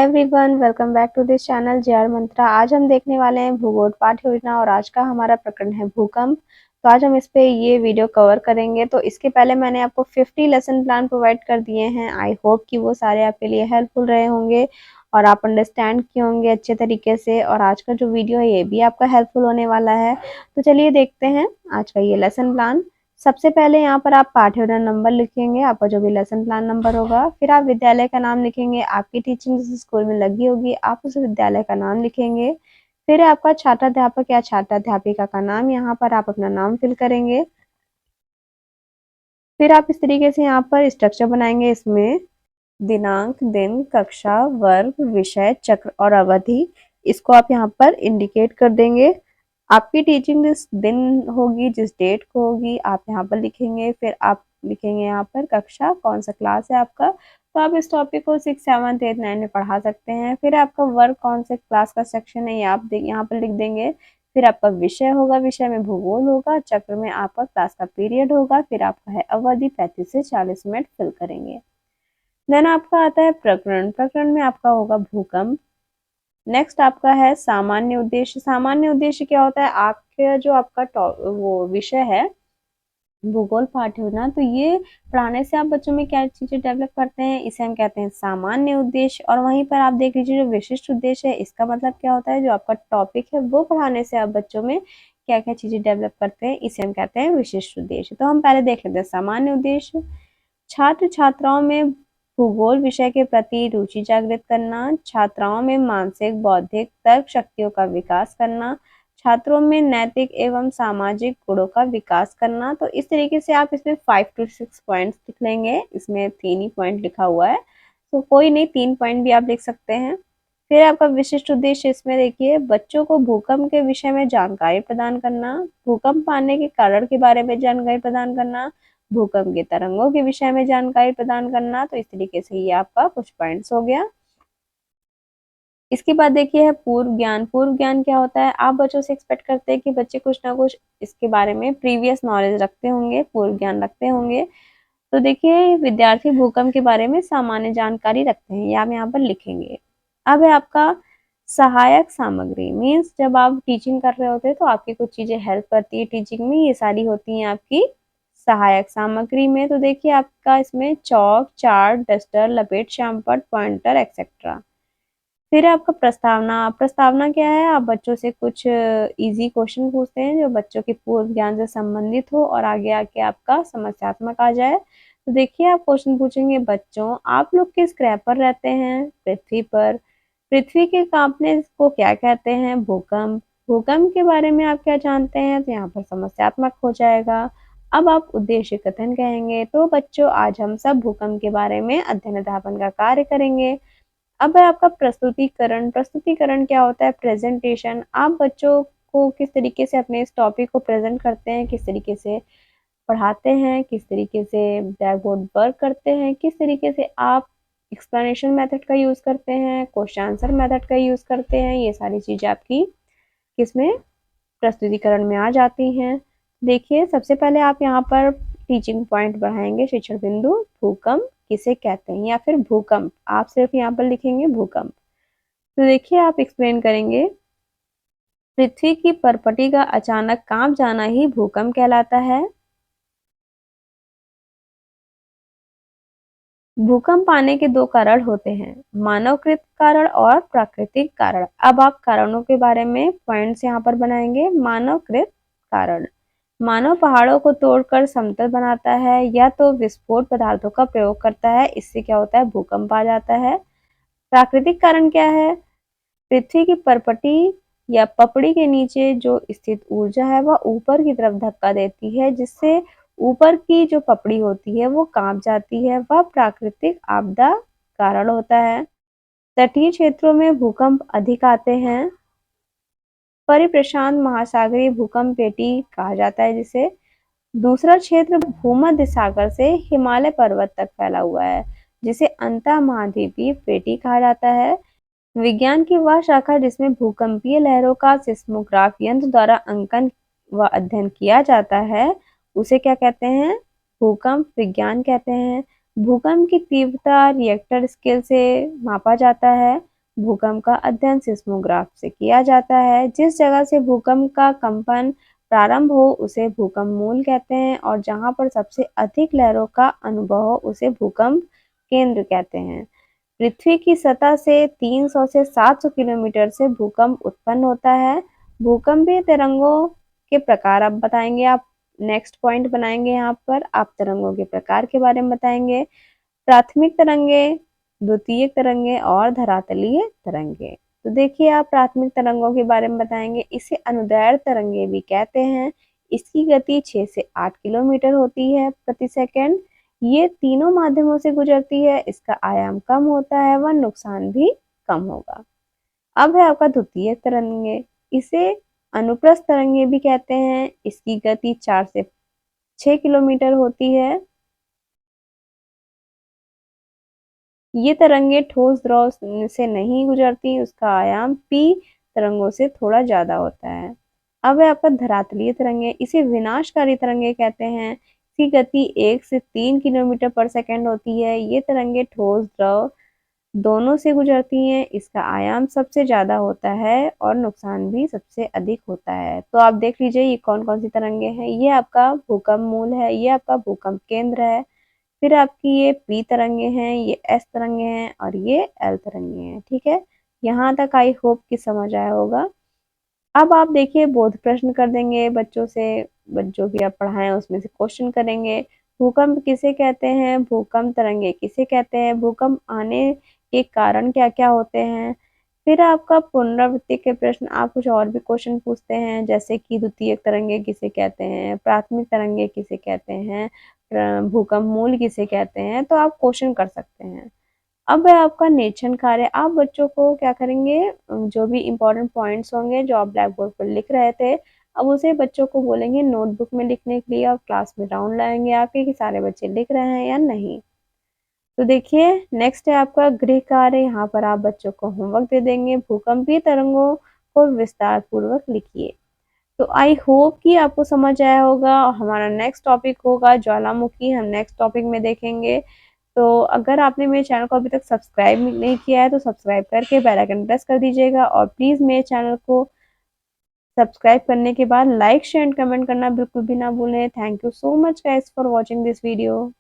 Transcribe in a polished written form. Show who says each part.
Speaker 1: Hi everyone, welcome back to this channel JR Mantra. आज हम देखने वाले हैं भूगोल पाठ्य योजना और आज का हमारा प्रकरण है भूकंप। तो आज हम इस पे ये वीडियो कवर करेंगे। तो इसके पहले मैंने आपको 50 लेसन प्लान प्रोवाइड कर दिए हैं। आई होप कि वो सारे आपके लिए हेल्पफुल रहे होंगे और आप अंडरस्टैंड किए होंगे अच्छे तरीके से। और आज का जो वीडियो है ये भी आपका हेल्पफुल होने वाला है। तो चलिए देखते हैं आज का ये लेसन प्लान। सबसे पहले यहाँ पर आप पाठ्यक्रम नंबर लिखेंगे, आपका जो भी लेसन प्लान नंबर होगा। फिर आप विद्यालय का नाम लिखेंगे, आपकी टीचिंग जिस स्कूल में लगी होगी आप उस विद्यालय का नाम लिखेंगे। फिर आपका छात्राध्यापक या छात्राध्यापिका का नाम, यहाँ पर आप अपना नाम फिल करेंगे। फिर आप इस तरीके से यहाँ पर स्ट्रक्चर बनाएंगे। इसमें दिनांक, दिन, कक्षा, वर्ग, विषय, चक्र और अवधि, इसको आप यहाँ पर इंडिकेट कर देंगे। आपकी टीचिंग जिस दिन होगी, जिस डेट को होगी, आप यहाँ पर लिखेंगे। फिर आप लिखेंगे यहाँ पर कक्षा, कौन सा क्लास है आपका। तो आप इस टॉपिक को 6, 7, 8, 9 में पढ़ा सकते हैं। फिर आपका वर्ग कौन से क्लास का सेक्शन है ये आप यहाँ पर लिख देंगे। फिर आपका विषय होगा, विषय में भूगोल होगा। चक्र में आपका क्लास का पीरियड होगा। फिर आपका है अवधि, 35 से 40 मिनट फिल करेंगे। देन आपका आता है प्रकरण। प्रकरण में आपका होगा भूकंप। नेक्स्ट आपका है सामान्य उद्देश्य। सामान्य उद्देश्य क्या होता है, आपके जो आपका वो विषय है भूगोल पाठ्य योजना, तो ये पढ़ाने से आप बच्चों में क्या चीजें डेवलप करते हैं, इसे हम कहते हैं सामान्य उद्देश्य। और वहीं पर आप देख लीजिए जो विशिष्ट उद्देश्य है, इसका मतलब क्या होता है, जो आपका टॉपिक है वो पढ़ाने से आप बच्चों में क्या क्या चीजें डेवलप करते हैं, इसे हम कहते हैं विशिष्ट उद्देश्य। तो हम पहले देख लेते हैं सामान्य उद्देश्य। छात्र छात्राओं में भूगोल विषय के प्रति रुचि जागृत करना, छात्राओं में मानसिक, बौद्धिक, तर्क शक्तियों का विकास करना, छात्रों में नैतिक एवं सामाजिक गुणों का विकास करना। तो इस तरीके से आप इसमें 5 to 6 पॉइंट्स लिख लेंगे। इसमें 3 ही पॉइंट लिखा हुआ है, तो कोई नहीं, 3 पॉइंट भी आप लिख सकते हैं। फिर आपका विशिष्ट उद्देश्य इसमें देखिए, बच्चों को भूकंप के विषय में जानकारी प्रदान करना, भूकंप आने के कारण के बारे में जानकारी प्रदान करना, भूकंप के तरंगों के विषय में जानकारी प्रदान करना। तो इस तरीके से ये आपका कुछ पॉइंट्स हो गया। इसके बाद देखिए है पूर्व ज्ञान। पूर्व ज्ञान क्या होता है, आप बच्चों से एक्सपेक्ट करते हैं कि बच्चे कुछ ना कुछ इसके बारे में प्रीवियस नॉलेज रखते होंगे, पूर्व ज्ञान रखते होंगे। तो देखिए विद्यार्थी भूकंप के बारे में सामान्य जानकारी रखते हैं, ये आप यहाँ पर लिखेंगे। अब है आपका सहायक सामग्री। मीन्स जब आप टीचिंग कर रहे होते हैं तो आपकी कुछ चीजें हेल्प करती है टीचिंग में, ये सारी होती हैं आपकी सहायक सामग्री में। तो देखिए आपका इसमें चौक, चार्ट, डस्टर, लपेट, श्यामपट्ट, पॉइंटर एक्सेट्रा। फिर आपका प्रस्तावना। प्रस्तावना क्या है, आप बच्चों से कुछ इजी क्वेश्चन पूछते हैं जो बच्चों के पूर्व ज्ञान से संबंधित हो और आगे आके आपका समस्यात्मक आ जाए। तो देखिए आप क्वेश्चन पूछेंगे, बच्चों आप लोग किस ग्रह पर रहते हैं, पृथ्वी पर। पृथ्वी के कांपने को क्या कहते हैं, भूकंप। भूकंप के बारे में आप क्या जानते हैं, तो यहाँ पर समस्यात्मक हो जाएगा। अब आप उद्देश्य कथन कहेंगे, तो बच्चों आज हम सब भूकंप के बारे में अध्ययन अध्यापन का कार्य करेंगे। अब है आपका प्रस्तुतिकरण। प्रस्तुतिकरण क्या होता है, प्रेजेंटेशन। आप बच्चों को किस तरीके से अपने इस टॉपिक को प्रेजेंट करते हैं, किस तरीके से पढ़ाते हैं, किस तरीके से ब्लैक बोर्ड वर्क करते हैं, किस तरीके से आप एक्सप्लेनेशन मेथड का यूज करते हैं, क्वेश्चन आंसर मेथड का यूज करते हैं, ये सारी चीजें आपकी किसमें, प्रस्तुतिकरण में आ जाती हैं। देखिए सबसे पहले आप यहाँ पर टीचिंग पॉइंट बढ़ाएंगे, शिक्षण बिंदु, भूकंप किसे कहते हैं, या फिर भूकंप आप सिर्फ यहाँ पर लिखेंगे भूकंप। तो देखिए आप एक्सप्लेन करेंगे, पृथ्वी की परपटी का अचानक कांप जाना ही भूकंप कहलाता है। भूकंप आने के दो कारण होते हैं, मानवकृत कारण और प्राकृतिक कारण। अब आप कारणों के बारे में पॉइंट्स यहाँ पर बनाएंगे। मानवकृत कारण, मानव पहाड़ों को तोड़कर समतल बनाता है या तो विस्फोट पदार्थों का प्रयोग करता है, इससे क्या होता है, भूकंप आ जाता है। प्राकृतिक कारण क्या है, पृथ्वी की परपटी या पपड़ी के नीचे जो स्थित ऊर्जा है वह ऊपर की तरफ धक्का देती है, जिससे ऊपर की जो पपड़ी होती है वो कांप जाती है, वह प्राकृतिक आपदा कारण होता है। तटीय क्षेत्रों में भूकंप अधिक आते हैं। परिप्रशांत महासागरीय भूकंप पेटी कहा जाता है जिसे। दूसरा क्षेत्र भूमध्य सागर से हिमालय पर्वत तक फैला हुआ है, जिसे अंत महाद्वीपीय पेटी कहा जाता है। विज्ञान की वह शाखा जिसमें भूकंपीय लहरों का सिस्मोग्राफ यंत्र द्वारा अंकन व अध्ययन किया जाता है, उसे क्या कहते हैं, भूकंप विज्ञान कहते हैं। भूकंप की तीव्रता रिएक्टर स्केल से मापा जाता है। भूकंप का अध्ययन सिस्मोग्राफ से किया जाता है। जिस जगह से भूकंप का कंपन प्रारंभ हो उसे भूकंप मूल कहते हैं और जहां पर सबसे अधिक लहरों का अनुभव हो उसे भूकंप केंद्र कहते हैं। पृथ्वी की सतह से 300 से 700 किलोमीटर से भूकंप उत्पन्न होता है। भूकंपीय तरंगों के प्रकार अब बताएंगे आप, नेक्स्ट पॉइंट बनाएंगे यहाँ पर आप तरंगों के प्रकार के बारे में बताएंगे। प्राथमिक तरंगे, द्वितीयक तरंगे और धरातलीय तरंगे। तो देखिए आप प्राथमिक तरंगों के बारे में बताएंगे। इसे अनुदैर्ध्य तरंगे भी कहते हैं। इसकी गति 6 से 8 किलोमीटर होती है प्रति सेकंड। ये तीनों माध्यमों से गुजरती है। इसका आयाम कम होता है व नुकसान भी कम होगा। अब है आपका द्वितीयक तरंगे। इसे अनुप्रस्थ तरंगे भी कहते हैं। इसकी गति 4 से 6 किलोमीटर होती है। ये तरंगे ठोस द्रव से नहीं गुजरती। उसका आयाम पी तरंगों से थोड़ा ज्यादा होता है। अब है आपका धरातलीय तरंगे। इसे विनाशकारी तरंगे कहते हैं। इसकी गति 1 से 3 किलोमीटर पर सेकंड होती है। ये तरंगे ठोस द्रव दोनों से गुजरती हैं। इसका आयाम सबसे ज्यादा होता है और नुकसान भी सबसे अधिक होता है। तो आप देख लीजिए ये कौन कौन सी तरंगे हैं। ये आपका भूकंप मूल है, ये आपका भूकंप केंद्र है, फिर आपकी ये पी तरंगे हैं, ये एस तरंगे हैं और ये एल तरंगे हैं। ठीक है, यहाँ तक आई होप कि समझ आया होगा। अब आप देखिए बोध प्रश्न कर देंगे बच्चों से, जो भी आप पढ़ाएं उसमें से क्वेश्चन करेंगे। भूकंप किसे कहते हैं, भूकंप तरंगे किसे कहते हैं, भूकंप आने के कारण क्या क्या होते हैं। फिर आपका पुनरावृत्ति के प्रश्न, आप कुछ और भी क्वेश्चन पूछते हैं जैसे कि द्वितीयक तरंगे किसे कहते हैं, प्राथमिक तरंगे किसे कहते हैं, भूकंप मूल किसे कहते हैं, तो आप क्वेश्चन कर सकते हैं। अब है आपका निरीक्षण कार्य। आप बच्चों को क्या करेंगे, जो भी इम्पोर्टेंट पॉइंट्स होंगे जो आप ब्लैक बोर्ड पर लिख रहे थे, अब उसे बच्चों को बोलेंगे नोटबुक में लिखने के लिए और क्लास में राउंड लाएंगे आपके कि सारे बच्चे लिख रहे हैं या नहीं। तो देखिए नेक्स्ट है आपका गृह कार्य। यहाँ पर आप बच्चों को होमवर्क दे देंगे, भूकंपीय तरंगों को विस्तार पूर्वक लिखिए। तो आई होप कि आपको समझ आया होगा। हमारा नेक्स्ट टॉपिक होगा ज्वालामुखी, हम नेक्स्ट टॉपिक में देखेंगे। तो अगर आपने मेरे चैनल को अभी तक सब्सक्राइब नहीं किया है तो सब्सक्राइब करके बेल आइकन प्रेस कर दीजिएगा और प्लीज़ मेरे चैनल को सब्सक्राइब करने के बाद लाइक शेयर एंड कमेंट करना बिल्कुल भी ना भूलें। Thank you so much guys for watching this video.